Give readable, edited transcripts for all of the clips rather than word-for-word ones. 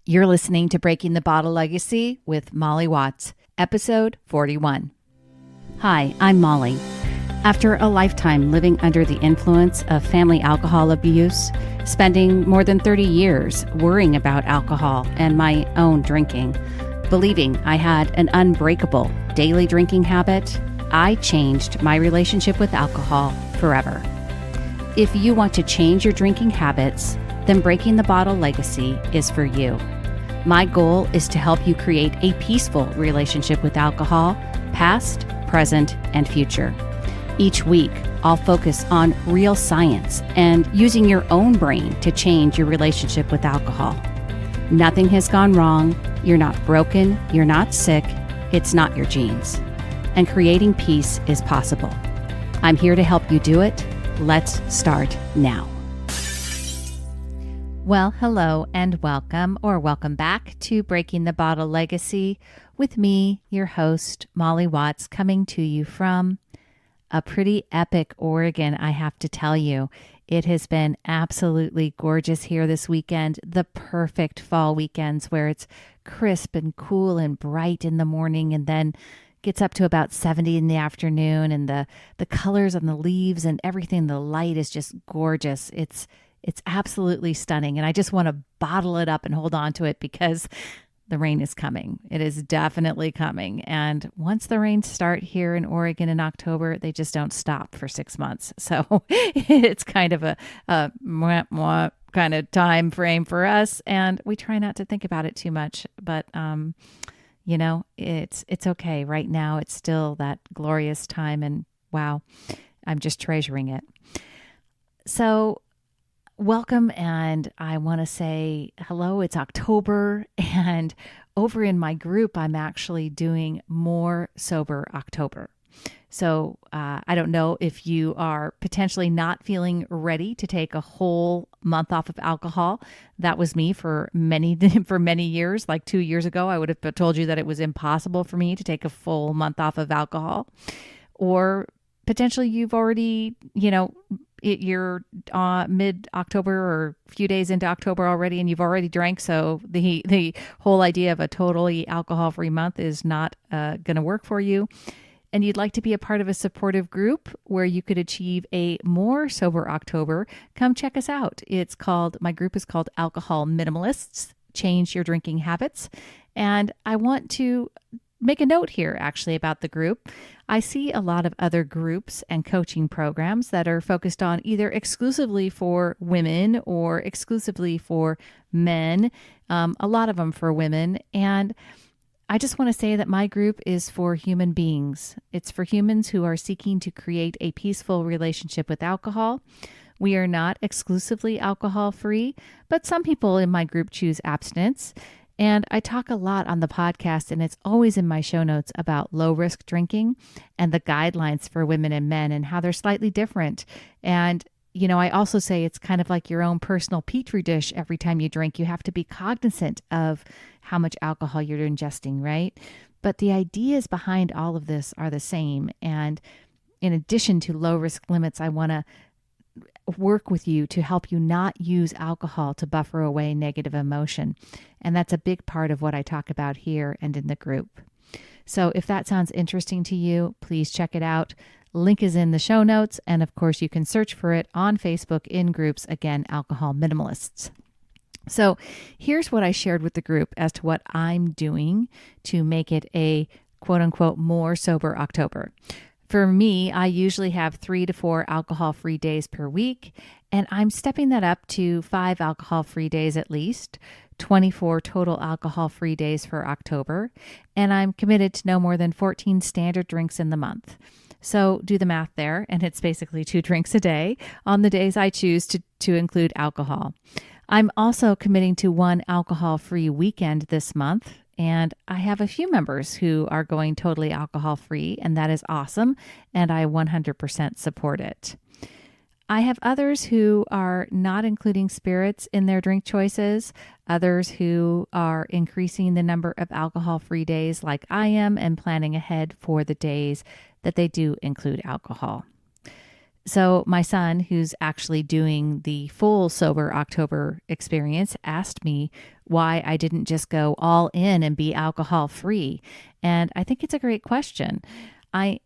You're listening to Breaking the Bottle Legacy with Molly Watts, episode 41. Hi, I'm Molly. After a lifetime living under the influence of family alcohol abuse, spending more than 30 years worrying about alcohol and my own drinking, believing I had an unbreakable daily drinking habit, I changed my relationship with alcohol forever. If you want to change your drinking habits, then Breaking the Bottle Legacy is for you. My goal is to help you create a peaceful relationship with alcohol, past, present, and future. Each week, I'll focus on real science and using your own brain to change your relationship with alcohol. Nothing has gone wrong. You're not broken. You're not sick. It's not your genes. And creating peace is possible. I'm here to help you do it. Let's start now. Well, hello and welcome back to Breaking the Bottle Legacy with me, your host, Molly Watts, coming to you from a pretty epic Oregon, I have to tell you. It has been absolutely gorgeous here this weekend, the perfect fall weekends where it's crisp and cool and bright in the morning and then gets up to about 70 in the afternoon, and the colors on the leaves and everything, the light is just gorgeous. It's absolutely stunning, and I just want to bottle it up and hold on to it because the rain is coming. It is definitely coming. And once the rains start here in Oregon in October, they just don't stop for 6 months. So it's kind of a kind of time frame for us, and we try not to think about it too much. But it's okay. Right now, it's still that glorious time, and wow, I'm just treasuring it. So welcome, and I want to say hello. It's October, and over in my group, I'm actually doing more Sober October. So I don't know if you are potentially not feeling ready to take a whole month off of alcohol. That was me for many years. Like 2 years ago, I would have told you that it was impossible for me to take a full month off of alcohol. Or potentially you've already, you're mid-October or a few days into October already, and you've already drank. So the whole idea of a totally alcohol-free month is not going to work for you. And you'd like to be a part of a supportive group where you could achieve a more sober October, come check us out. My group is called Alcohol Minimalists, Change Your Drinking Habits. And I want to make a note here actually about the group. I see a lot of other groups and coaching programs that are focused on either exclusively for women or exclusively for men, a lot of them for women. And I just want to say that my group is for human beings. It's for humans who are seeking to create a peaceful relationship with alcohol. We are not exclusively alcohol-free, but some people in my group choose abstinence. And I talk a lot on the podcast, and it's always in my show notes about low-risk drinking and the guidelines for women and men and how they're slightly different. And I also say it's kind of like your own personal petri dish. Every time you drink, you have to be cognizant of how much alcohol you're ingesting, right? But the ideas behind all of this are the same. And in addition to low risk limits, I want to work with you to help you not use alcohol to buffer away negative emotion. And that's a big part of what I talk about here and in the group. So if that sounds interesting to you, please check it out. Link is in the show notes. And of course, you can search for it on Facebook in groups, again, Alcohol Minimalists. So here's what I shared with the group as to what I'm doing to make it a quote unquote more sober October. For me, I usually have 3 to 4 alcohol-free days per week, and I'm stepping that up to 5 alcohol-free days at least, 24 total alcohol-free days for October, and I'm committed to no more than 14 standard drinks in the month. So do the math there, and it's basically 2 drinks a day on the days I choose to include alcohol. I'm also committing to 1 alcohol-free weekend this month, and I have a few members who are going totally alcohol-free, and that is awesome, and I 100% support it. I have others who are not including spirits in their drink choices, others who are increasing the number of alcohol-free days like I am and planning ahead for the days that they do include alcohol. So my son, who's actually doing the full Sober October experience, asked me why I didn't just go all in and be alcohol free. And I think it's a great question. I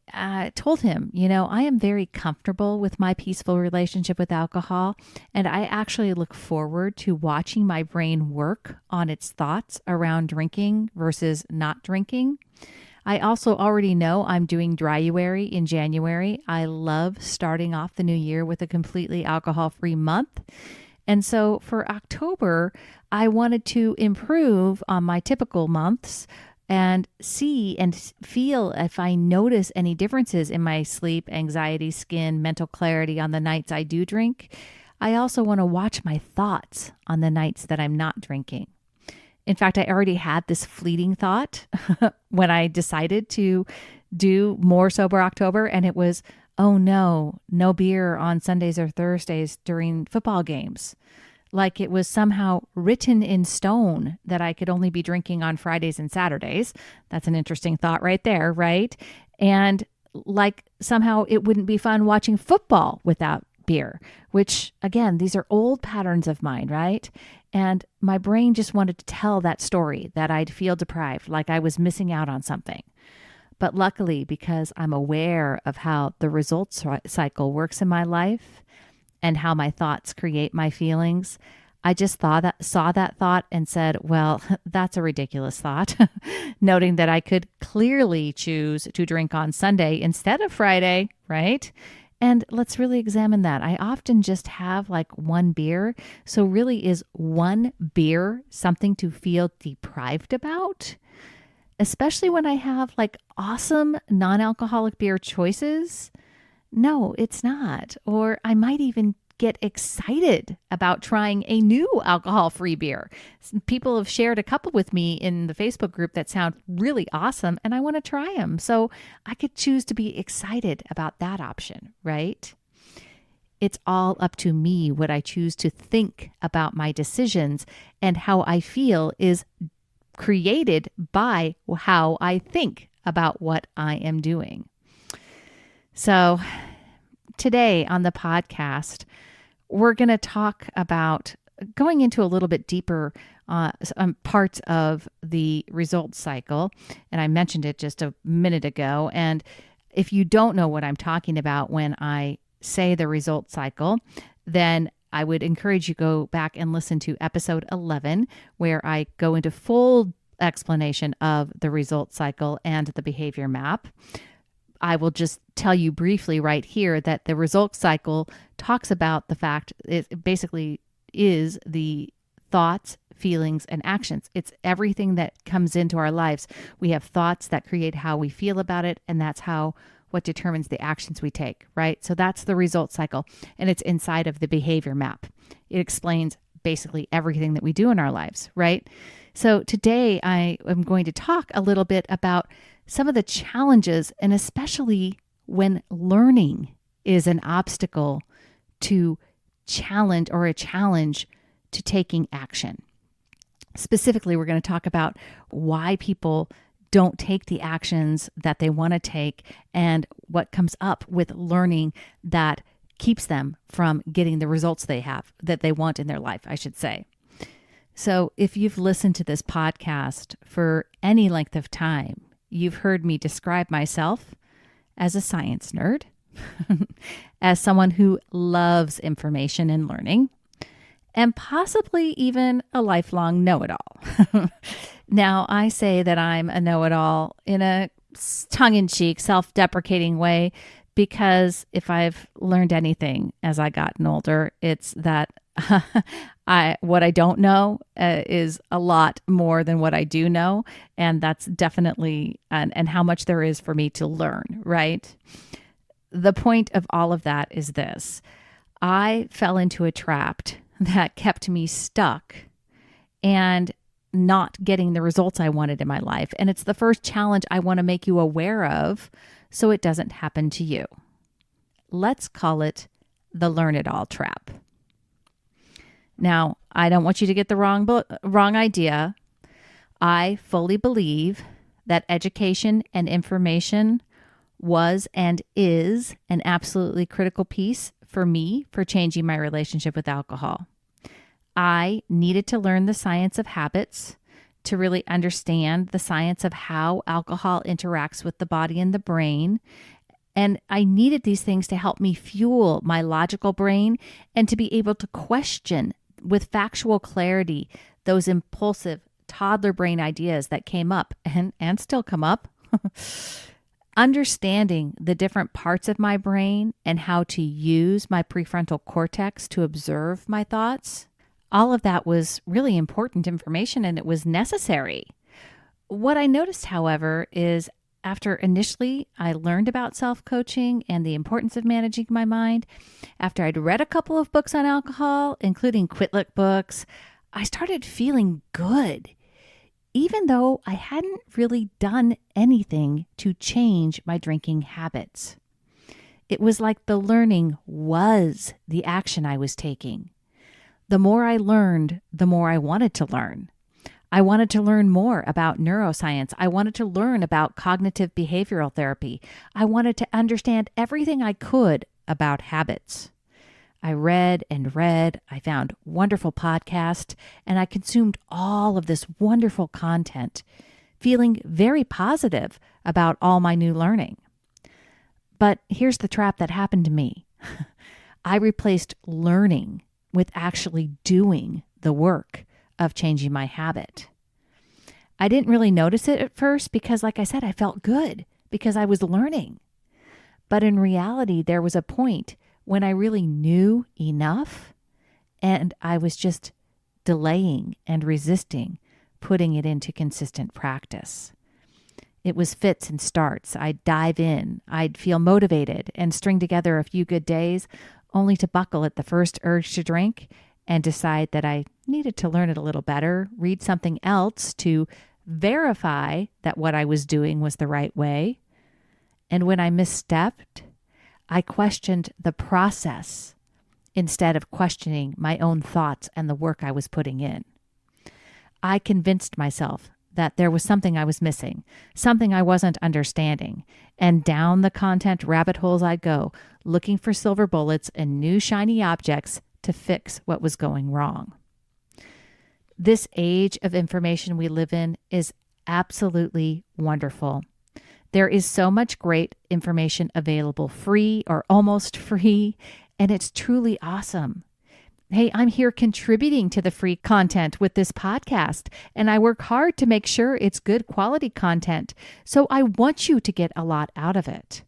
told him, I am very comfortable with my peaceful relationship with alcohol, and I actually look forward to watching my brain work on its thoughts around drinking versus not drinking. I also already know I'm doing Dryuary in January. I love starting off the new year with a completely alcohol-free month. And so for October, I wanted to improve on my typical months and see and feel if I notice any differences in my sleep, anxiety, skin, mental clarity on the nights I do drink. I also want to watch my thoughts on the nights that I'm not drinking. In fact, I already had this fleeting thought when I decided to do more Sober October, and it was, oh no, no beer on Sundays or Thursdays during football games. Like it was somehow written in stone that I could only be drinking on Fridays and Saturdays. That's an interesting thought right there, right? And like somehow it wouldn't be fun watching football without beer, which again, these are old patterns of mine, right? And my brain just wanted to tell that story that I'd feel deprived, like I was missing out on something. But luckily, because I'm aware of how the results cycle works in my life and how my thoughts create my feelings, I just saw that thought and said, well, that's a ridiculous thought, noting that I could clearly choose to drink on Sunday instead of Friday, right? And let's really examine that. I often just have like one beer. So really, is one beer something to feel deprived about? Especially when I have like awesome non-alcoholic beer choices? No, it's not. Or I might even get excited about trying a new alcohol-free beer. People have shared a couple with me in the Facebook group that sound really awesome, and I want to try them. So I could choose to be excited about that option, right? It's all up to me what I choose to think about my decisions, and how I feel is created by how I think about what I am doing. So today on the podcast, we're going to talk about going into a little bit deeper parts of the results cycle. And I mentioned it just a minute ago. And if you don't know what I'm talking about when I say the results cycle, then I would encourage you to go back and listen to episode 11, where I go into full explanation of the results cycle and the behavior map. I will just tell you briefly right here that the results cycle talks about the fact it basically is the thoughts, feelings, and actions. It's everything that comes into our lives. We have thoughts that create how we feel about it, and that's what determines the actions we take, right? So that's the results cycle, and it's inside of the behavior map. It explains basically everything that we do in our lives, right? So today I am going to talk a little bit about some of the challenges, and especially when learning is an obstacle to a challenge to taking action. Specifically, we're going to talk about why people don't take the actions that they want to take and what comes up with learning that keeps them from getting the results that they want in their life, I should say. So if you've listened to this podcast for any length of time, you've heard me describe myself as a science nerd, as someone who loves information and learning, and possibly even a lifelong know-it-all. Now, I say that I'm a know-it-all in a tongue-in-cheek, self-deprecating way, because if I've learned anything as I gotten older, it's that what I don't know is a lot more than what I do know. And that's definitely, and how much there is for me to learn, right? The point of all of that is this. I fell into a trap that kept me stuck and not getting the results I wanted in my life. And it's the first challenge I want to make you aware of so it doesn't happen to you. Let's call it the learn it all trap. Now, I don't want you to get the wrong idea. I fully believe that education and information was and is an absolutely critical piece for me for changing my relationship with alcohol. I needed to learn the science of habits to really understand the science of how alcohol interacts with the body and the brain. And I needed these things to help me fuel my logical brain and to be able to question with factual clarity those impulsive toddler brain ideas that came up and still come up. Understanding the different parts of my brain and how to use my prefrontal cortex to observe my thoughts. All of that was really important information and it was necessary. What I noticed, however, is after initially I learned about self-coaching and the importance of managing my mind, after I'd read a couple of books on alcohol, including Quit Lit books, I started feeling good, even though I hadn't really done anything to change my drinking habits. It was like the learning was the action I was taking. The more I learned, the more I wanted to learn. I wanted to learn more about neuroscience. I wanted to learn about cognitive behavioral therapy. I wanted to understand everything I could about habits. I read and read. I found wonderful podcasts, and I consumed all of this wonderful content, feeling very positive about all my new learning. But here's the trap that happened to me. I replaced learning with actually doing the work of changing my habit. I didn't really notice it at first because, like I said, I felt good because I was learning. But in reality, there was a point when I really knew enough and I was just delaying and resisting putting it into consistent practice. It was fits and starts. I'd dive in, I'd feel motivated and string together a few good days only to buckle at the first urge to drink and decide that I needed to learn it a little better, read something else to verify that what I was doing was the right way. And when I misstepped, I questioned the process instead of questioning my own thoughts and the work I was putting in. I convinced myself that there was something I was missing, something I wasn't understanding, and down the content rabbit holes I'd go, looking for silver bullets and new shiny objects to fix what was going wrong. This age of information we live in is absolutely wonderful. There is so much great information available free or almost free, and it's truly awesome. Hey, I'm here contributing to the free content with this podcast, and I work hard to make sure it's good quality content. So I want you to get a lot out of it.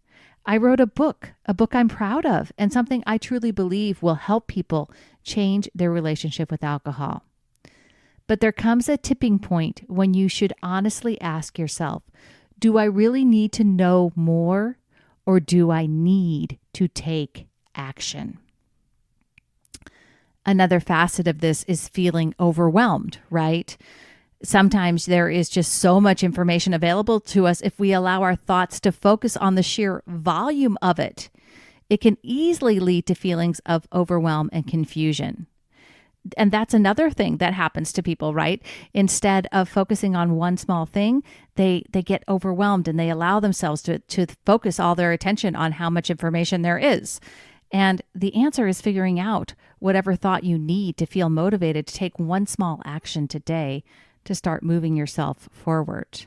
I wrote a book I'm proud of, and something I truly believe will help people change their relationship with alcohol. But there comes a tipping point when you should honestly ask yourself, do I really need to know more, or do I need to take action? Another facet of this is feeling overwhelmed, right? Sometimes there is just so much information available to us. If we allow our thoughts to focus on the sheer volume of it, it can easily lead to feelings of overwhelm and confusion. And that's another thing that happens to people, right? Instead of focusing on one small thing, they get overwhelmed and they allow themselves to focus all their attention on how much information there is. And the answer is figuring out whatever thought you need to feel motivated to take one small action today to start moving yourself forward.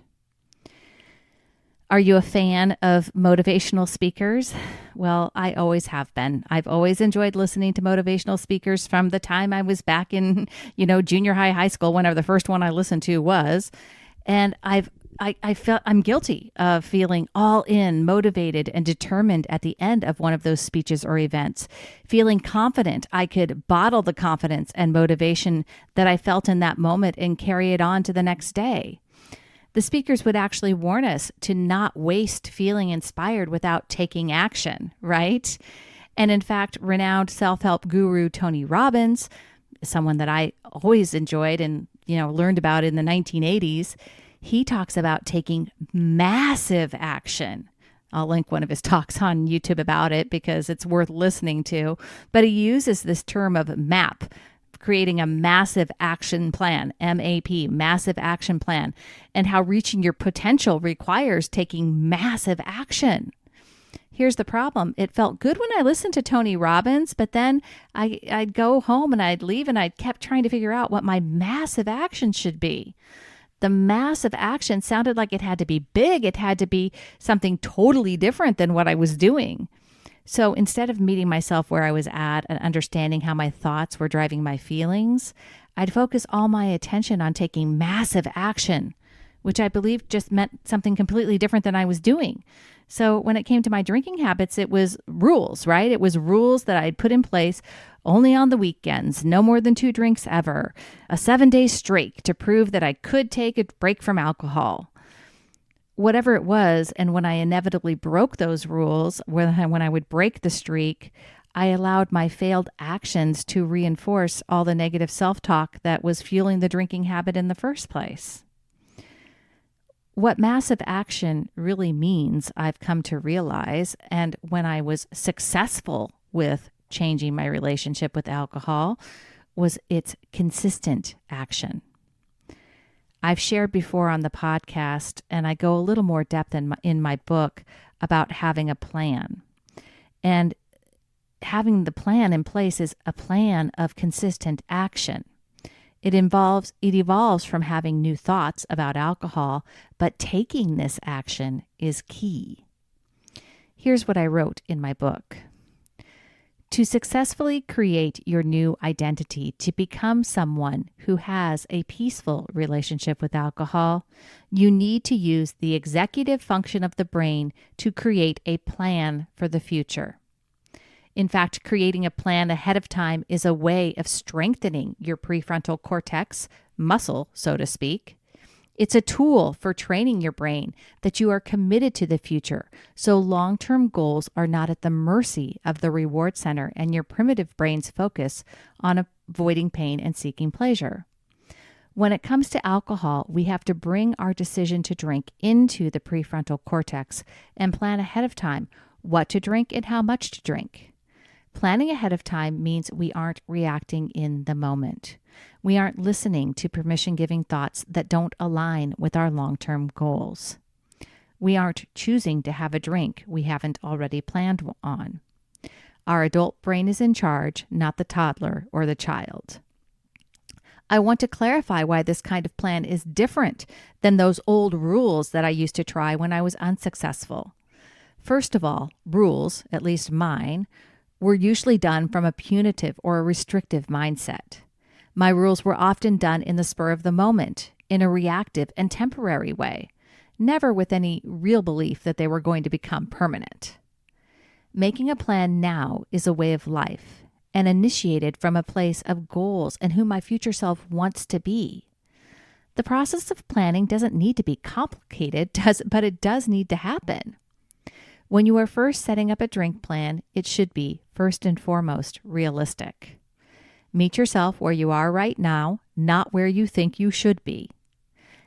Are you a fan of motivational speakers? Well, I always have been. I've always enjoyed listening to motivational speakers from the time I was back in, junior high school, whenever the first one I listened to was. And I felt I'm guilty of feeling all in, motivated, and determined at the end of one of those speeches or events, feeling confident I could bottle the confidence and motivation that I felt in that moment and carry it on to the next day. The speakers would actually warn us to not waste feeling inspired without taking action, right? And in fact, renowned self-help guru Tony Robbins, someone that I always enjoyed and, learned about in the 1980s, he talks about taking massive action. I'll link one of his talks on YouTube about it because it's worth listening to. But he uses this term of MAP, creating a massive action plan, MAP, massive action plan, and how reaching your potential requires taking massive action. Here's the problem. It felt good when I listened to Tony Robbins, but then I'd go home and I'd leave and I kept trying to figure out what my massive action should be. The massive action sounded like it had to be big. It had to be something totally different than what I was doing. So instead of meeting myself where I was at and understanding how my thoughts were driving my feelings, I'd focus all my attention on taking massive action, which I believe just meant something completely different than I was doing. So when it came to my drinking habits, it was rules, right? It was rules that I'd put in place only on the weekends, no more than 2 drinks ever, a 7-day streak to prove that I could take a break from alcohol. Whatever it was, and when I inevitably broke those rules, when I would break the streak, I allowed my failed actions to reinforce all the negative self-talk that was fueling the drinking habit in the first place. What massive action really means, I've come to realize, and when I was successful with changing my relationship with alcohol, was its consistent action. I've shared before on the podcast, and I go a little more depth in my book about having a plan. And having the plan in place is a plan of consistent action. It evolves from having new thoughts about alcohol, but taking this action is key. Here's what I wrote in my book. To successfully create your new identity, to become someone who has a peaceful relationship with alcohol, you need to use the executive function of the brain to create a plan for the future. In fact, creating a plan ahead of time is a way of strengthening your prefrontal cortex muscle, so to speak. It's a tool for training your brain that you are committed to the future, so long-term goals are not at the mercy of the reward center and your primitive brain's focus on avoiding pain and seeking pleasure. When it comes to alcohol, we have to bring our decision to drink into the prefrontal cortex and plan ahead of time what to drink and how much to drink. Planning ahead of time means we aren't reacting in the moment. We aren't listening to permission-giving thoughts that don't align with our long-term goals. We aren't choosing to have a drink we haven't already planned on. Our adult brain is in charge, not the toddler or the child. I want to clarify why this kind of plan is different than those old rules that I used to try when I was unsuccessful. First of all, rules, at least mine, were usually done from a punitive or a restrictive mindset. My rules were often done in the spur of the moment, in a reactive and temporary way, never with any real belief that they were going to become permanent. Making a plan now is a way of life and initiated from a place of goals and who my future self wants to be. The process of planning doesn't need to be complicated, but it does need to happen. When you are first setting up a drink plan, it should be, first and foremost, realistic. Meet yourself where you are right now, not where you think you should be.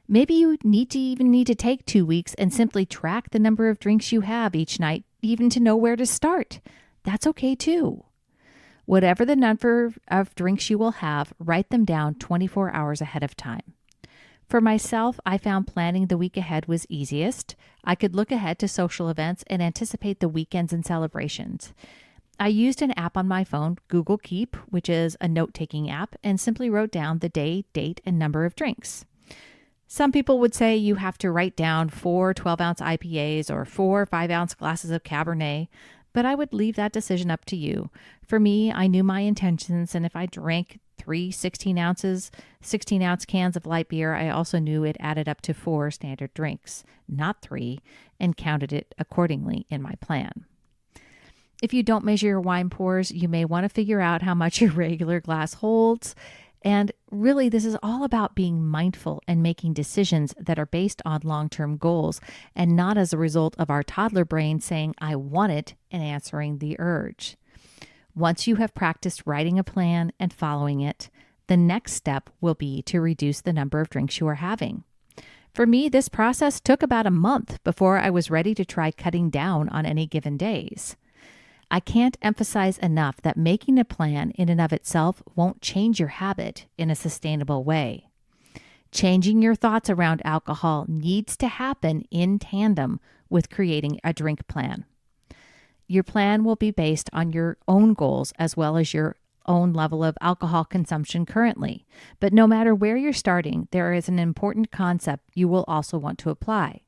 Maybe you need to take 2 weeks and simply track the number of drinks you have each night, even to know where to start. That's okay too. Whatever the number of drinks you will have, write them down 24 hours ahead of time. For myself, I found planning the week ahead was easiest. I could look ahead to social events and anticipate the weekends and celebrations. I used an app on my phone, Google Keep, which is a note-taking app, and simply wrote down the day, date, and number of drinks. Some people would say you have to write down 4 12-ounce IPAs or 4 5-ounce glasses of Cabernet, but I would leave that decision up to you. For me, I knew my intentions, and if I drank 3 16-ounce cans of light beer, I also knew it added up to 4 standard drinks, not 3, and counted it accordingly in my plan. If you don't measure your wine pours, you may want to figure out how much your regular glass holds. And really, this is all about being mindful and making decisions that are based on long-term goals and not as a result of our toddler brain saying, I want it, and answering the urge. Once you have practiced writing a plan and following it, the next step will be to reduce the number of drinks you are having. For me, this process took about a month before I was ready to try cutting down on any given days. I can't emphasize enough that making a plan in and of itself won't change your habit in a sustainable way. Changing your thoughts around alcohol needs to happen in tandem with creating a drink plan. Your plan will be based on your own goals as well as your own level of alcohol consumption currently. But no matter where you're starting, there is an important concept you will also want to apply.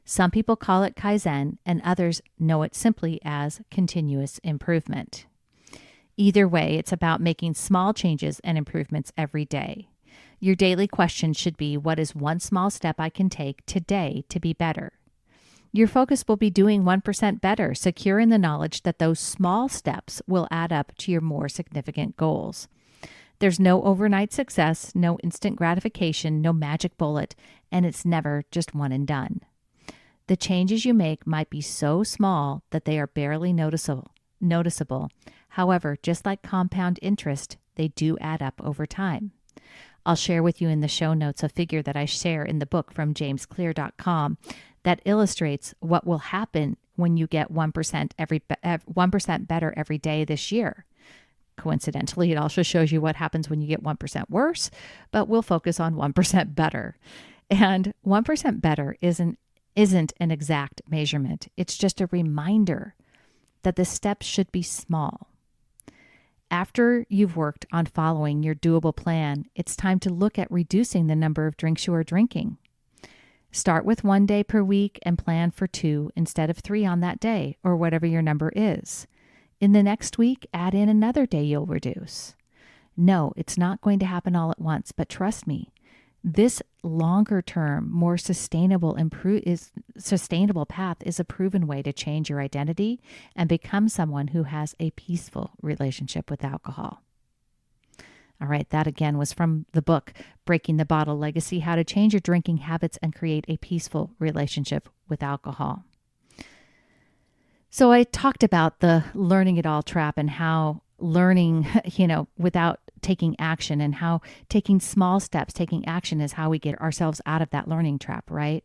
Some people call it Kaizen, and others know it simply as continuous improvement. Either way, it's about making small changes and improvements every day. Your daily question should be, what is one small step I can take today to be better? Your focus will be doing 1% better, secure in the knowledge that those small steps will add up to your more significant goals. There's no overnight success, no instant gratification, no magic bullet, and it's never just one and done. The changes you make might be so small that they are barely noticeable. However, just like compound interest, they do add up over time. I'll share with you in the show notes a figure that I share in the book from jamesclear.com that illustrates what will happen when you get 1% better every day this year. Coincidentally, it also shows you what happens when you get 1% worse, but we'll focus on 1% better. And 1% better isn't an exact measurement. It's just a reminder that the steps should be small. After you've worked on following your doable plan, it's time to look at reducing the number of drinks you are drinking. Start with 1 day per week and plan for 2 instead of 3 on that day, or whatever your number is. In the next week, add in another day you'll reduce. No, it's not going to happen all at once, but trust me, this longer term, more sustainable path is a proven way to change your identity and become someone who has a peaceful relationship with alcohol. All right, that again was from the book, Breaking the Bottle Legacy, How to Change Your Drinking Habits and Create a Peaceful Relationship with Alcohol. So I talked about the learning it all trap and how learning, without taking action, and how taking small steps, taking action is how we get ourselves out of that learning trap, right?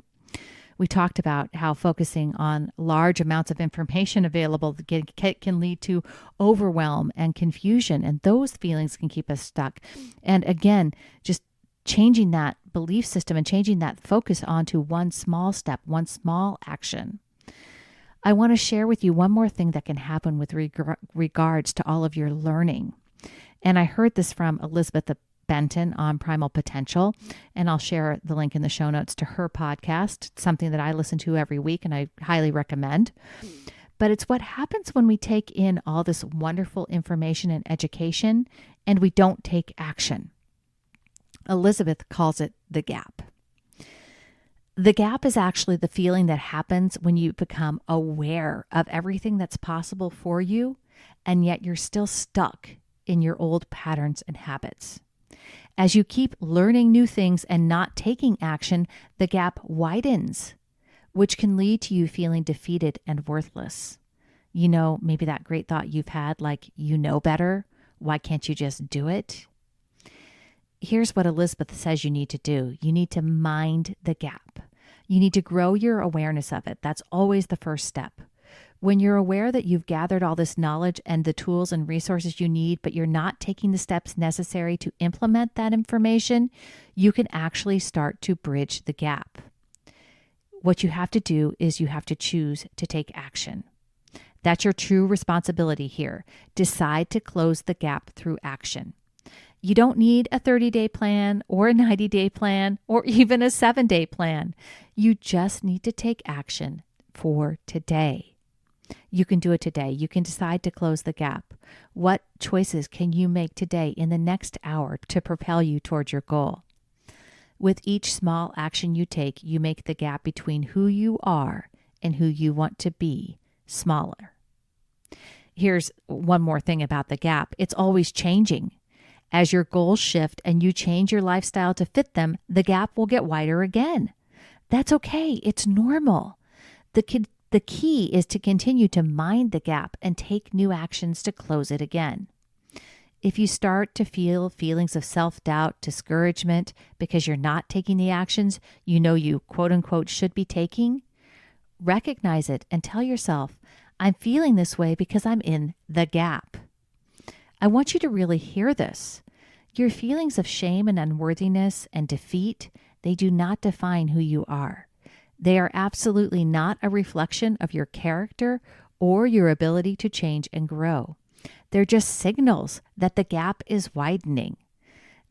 We talked about how focusing on large amounts of information available can lead to overwhelm and confusion, and those feelings can keep us stuck. And again, just changing that belief system and changing that focus onto one small step, one small action. I want to share with you one more thing that can happen with regards to all of your learning. And I heard this from Elizabeth Benton on Primal Potential, and I'll share the link in the show notes to her podcast, something that I listen to every week and I highly recommend. But it's what happens when we take in all this wonderful information and education and we don't take action. Elizabeth calls it the gap. The gap is actually the feeling that happens when you become aware of everything that's possible for you, and yet you're still stuck in your old patterns and habits. As you keep learning new things and not taking action, the gap widens, which can lead to you feeling defeated and worthless. Maybe that great thought you've had, like, better. Why can't you just do it? Here's what Elizabeth says you need to do. You need to mind the gap. You need to grow your awareness of it. That's always the first step. When you're aware that you've gathered all this knowledge and the tools and resources you need, but you're not taking the steps necessary to implement that information, you can actually start to bridge the gap. What you have to do is you have to choose to take action. That's your true responsibility here. Decide to close the gap through action. You don't need a 30-day plan or a 90-day plan or even a 7-day plan. You just need to take action for today. You can do it today. You can decide to close the gap. What choices can you make today in the next hour to propel you towards your goal? With each small action you take, you make the gap between who you are and who you want to be smaller. Here's one more thing about the gap. It's always changing. As your goals shift and you change your lifestyle to fit them, the gap will get wider again. That's okay. It's normal. The key is to continue to mind the gap and take new actions to close it again. If you start to feel feelings of self-doubt, discouragement, because you're not taking the actions you quote unquote should be taking, recognize it and tell yourself, I'm feeling this way because I'm in the gap. I want you to really hear this. Your feelings of shame and unworthiness and defeat, they do not define who you are. They are absolutely not a reflection of your character or your ability to change and grow. They're just signals that the gap is widening.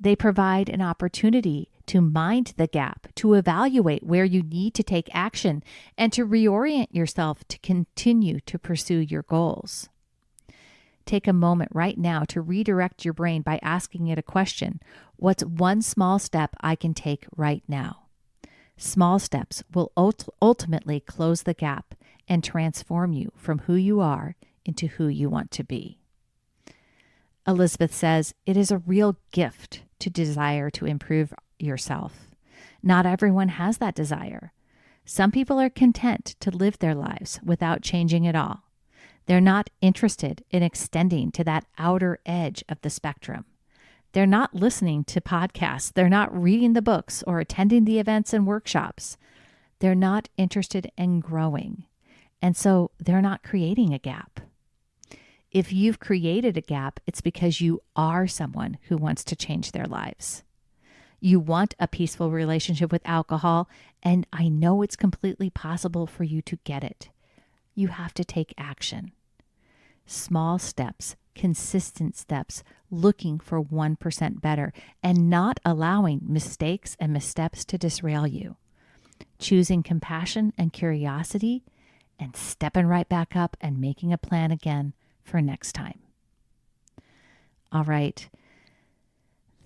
They provide an opportunity to mind the gap, to evaluate where you need to take action, and to reorient yourself to continue to pursue your goals. Take a moment right now to redirect your brain by asking it a question. What's one small step I can take right now? Small steps will ultimately close the gap and transform you from who you are into who you want to be. Elizabeth says, it is a real gift to desire to improve yourself. Not everyone has that desire. Some people are content to live their lives without changing at all. They're not interested in extending to that outer edge of the spectrum. They're not listening to podcasts. They're not reading the books or attending the events and workshops. They're not interested in growing. And so they're not creating a gap. If you've created a gap, it's because you are someone who wants to change their lives. You want a peaceful relationship with alcohol, and I know it's completely possible for you to get it. You have to take action. Small steps, consistent steps, looking for 1% better, and not allowing mistakes and missteps to derail you. Choosing compassion and curiosity, and stepping right back up and making a plan again for next time. All right.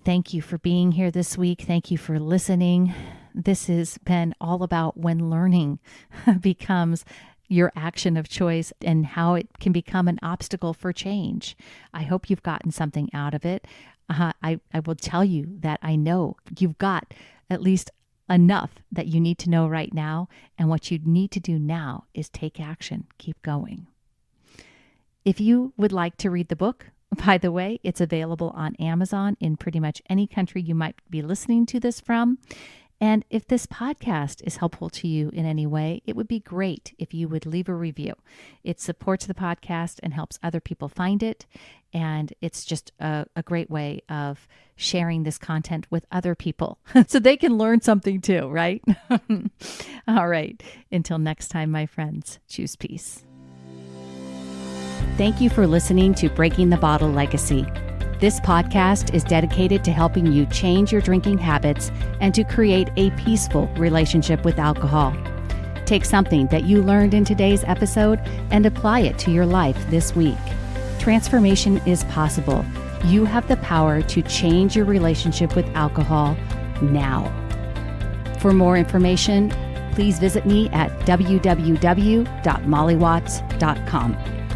Thank you for being here this week. Thank you for listening. This has been all about when learning becomes your action of choice and how it can become an obstacle for change. I hope you've gotten something out of it. I will tell you that I know you've got at least enough that you need to know right now. And what you need to do now is take action. Keep going. If you would like to read the book, by the way, it's available on Amazon in pretty much any country you might be listening to this from. And if this podcast is helpful to you in any way, it would be great if you would leave a review. It supports the podcast and helps other people find it. And it's just a great way of sharing this content with other people so they can learn something too, right? All right. Until next time, my friends, choose peace. Thank you for listening to Breaking the Bottle Legacy. This podcast is dedicated to helping you change your drinking habits and to create a peaceful relationship with alcohol. Take something that you learned in today's episode and apply it to your life this week. Transformation is possible. You have the power to change your relationship with alcohol now. For more information, please visit me at www.mollywatts.com.